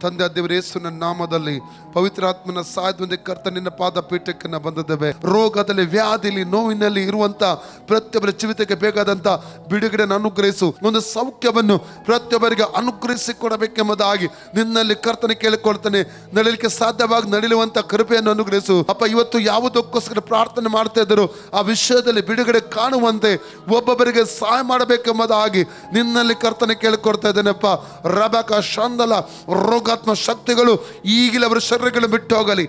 ತಂದೆ ದೇವರ ಯೇಸುವಿನ ನಾಮದಲ್ಲಿ ಪವಿತ್ರಾತ್ಮನ ಸಹಾಯದಿಂದ ಕರ್ತನಿನ ಪಾದ ಪೀಠಕ್ಕೆ ನಾವು ಬಂದಿದ್ದೇವೆ. ರೋಗದಲ್ಲಿ, ವ್ಯಾಧಿಲಿ, ನೋವಿನಲ್ಲಿ ಇರುವಂತ ಪ್ರತಿಯೊಬ್ಬರ ಜೀವಿತಕ್ಕೆ ಬೇಕಾದಂತ ಬಿಡುಗಡೆಯನ್ನು ಅನುಗ್ರಹಿಸು. ಒಂದು ಸೌಖ್ಯವನ್ನು ಪ್ರತಿಯೊಬ್ಬರಿಗೆ ಅನುಗ್ರಹಿಸಿ ಕೊಡಬೇಕೆಂಬುದಾಗಿ ನಿನ್ನಲ್ಲಿ ಕರ್ತನೆ ಕೇಳಿಕೊಳ್ತಾನೆ. ನಡೀಲಿಕ್ಕೆ ಸಾಧ್ಯವಾಗಿ ನಡೆಯುವಂತ ಕೃಪೆಯನ್ನು ಅನುಗ್ರಹಿಸು ಅಪ್ಪ. ಇವತ್ತು ಯಾವುದಕ್ಕೋಸ್ಕರ ಪ್ರಾರ್ಥನೆ ಮಾಡ್ತಾ ಇದ್ದರು ಆ ವಿಷಯದಲ್ಲಿ ಬಿಡುಗಡೆ ಕಾಣುವಂತೆ ಒಬ್ಬೊಬ್ಬರಿಗೆ ಸಹಾಯ ಮಾಡಬೇಕೆಂಬುದಾಗಿ ನಿನ್ನಲ್ಲಿ ಕರ್ತನೆ ಕೇಳಿಕೊಡ್ತಾ ಇದ್ದೇನೆಪ್ಪ. ರಬಕ ಶಾಂದಲ ರೋಗಾತ್ಮ ಶಕ್ತಿಗಳು ಈಗಲೇ ಅವರ ಶರೀರಗಳು ಬಿಟ್ಟು ಹೋಗಲಿ.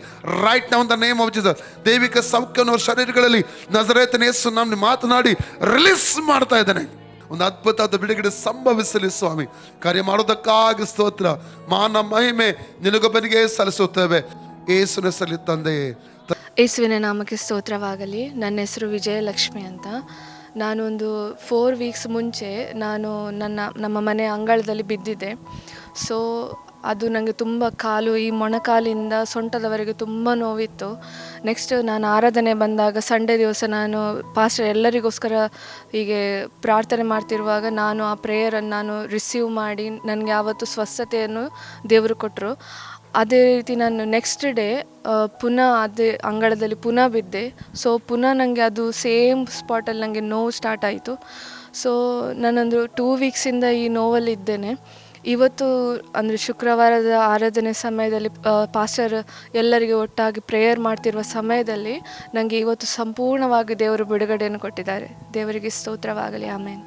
Right now in the name of Jesus. ದೈವಿಕ ಸೌಖ್ಯವನ್ನು ಅವರ ಶರೀರಗಳಲ್ಲಿ ನಜರೇತನ ಯೇಸು ನಾಮದಲ್ಲಿ ಮಾತನಾಡಿ ರಿಲೀಸ್ ಮಾಡ್ತಾ ಇದ್ದಾನೆ. ಒಂದು ಅದ್ಭುತವಾದ ಬಿಡುಗಡೆ ಸಂಭವಿಸಲಿ ಸ್ವಾಮಿ. ಕಾರ್ಯ ಮಾಡೋದಕ್ಕಾಗಿ ಸ್ತೋತ್ರ, ಮಾನ ಮಹಿಮೆ ನಿನಗೊಬ್ಬನಿಗೆ ಸಲ್ಲಿಸುತ್ತೇವೆ ಯೇಸುವಿನ ಹೆಸರಲ್ಲಿ ತಂದೆಯೇ. ಯೇಸುವಿನ ನಾಮಕ್ಕೆ ಸ್ತೋತ್ರವಾಗಲಿ. ನನ್ನ ಹೆಸರು ವಿಜಯಲಕ್ಷ್ಮಿ ಅಂತ. ನಾನೊಂದು 4 ವೀಕ್ಸ್ ಮುಂಚೆ ನಮ್ಮ ಮನೆ ಅಂಗಳದಲ್ಲಿ ಬಿದ್ದಿದ್ದೆ. ಸೊ ಅದು ನನಗೆ ತುಂಬ ಈ ಮೊಣಕಾಲಿಂದ ಸೊಂಟದವರೆಗೆ ತುಂಬ ನೋವಿತ್ತು. ನೆಕ್ಸ್ಟ್ ನಾನು ಆರಾಧನೆ ಬಂದಾಗ ಸಂಡೇ ದಿವಸ ನಾನು ಪಾಸ್ಟರ್ ಎಲ್ಲರಿಗೋಸ್ಕರ ಹೀಗೆ ಪ್ರಾರ್ಥನೆ ಮಾಡ್ತಿರುವಾಗ ನಾನು ಆ ಪ್ರೇಯರನ್ನು ನಾನು ರಿಸೀವ್ ಮಾಡಿ ನನಗೆ ಆವತ್ತು ಸ್ವಸ್ಥತೆಯನ್ನು ದೇವರು ಕೊಟ್ಟರು. ಅದೇ ರೀತಿ ನಾನು ನೆಕ್ಸ್ಟ್ ಡೇ ಪುನಃ ಅದೇ ಅಂಗಳದಲ್ಲಿ ಪುನಃ ಬಿದ್ದೆ. ಸೊ ಪುನಃ ನನಗೆ ಅದು ಸೇಮ್ ಸ್ಪಾಟಲ್ಲಿ ನನಗೆ ನೋವು ಸ್ಟಾರ್ಟ್ ಆಯಿತು. ಸೊ ನಾನೊಂದು 2 ವೀಕ್ಸಿಂದ ಈ ನೋವಲ್ಲಿದ್ದೇನೆ. ಇವತ್ತು ಅಂದರೆ ಶುಕ್ರವಾರದ ಆರಾಧನೆ ಸಮಯದಲ್ಲಿ ಪಾಸ್ಟರ್ ಎಲ್ಲರಿಗೆ ಒಟ್ಟಾಗಿ ಪ್ರೇಯರ್ ಮಾಡ್ತಿರುವ ಸಮಯದಲ್ಲಿ ನನಗೆ ಇವತ್ತು ಸಂಪೂರ್ಣವಾಗಿ ದೇವರು ಬಿಡುಗಡೆಯನ್ನು ಕೊಟ್ಟಿದ್ದಾರೆ. ದೇವರಿಗೆ ಸ್ತೋತ್ರವಾಗಲಿ. ಆಮೇನ್.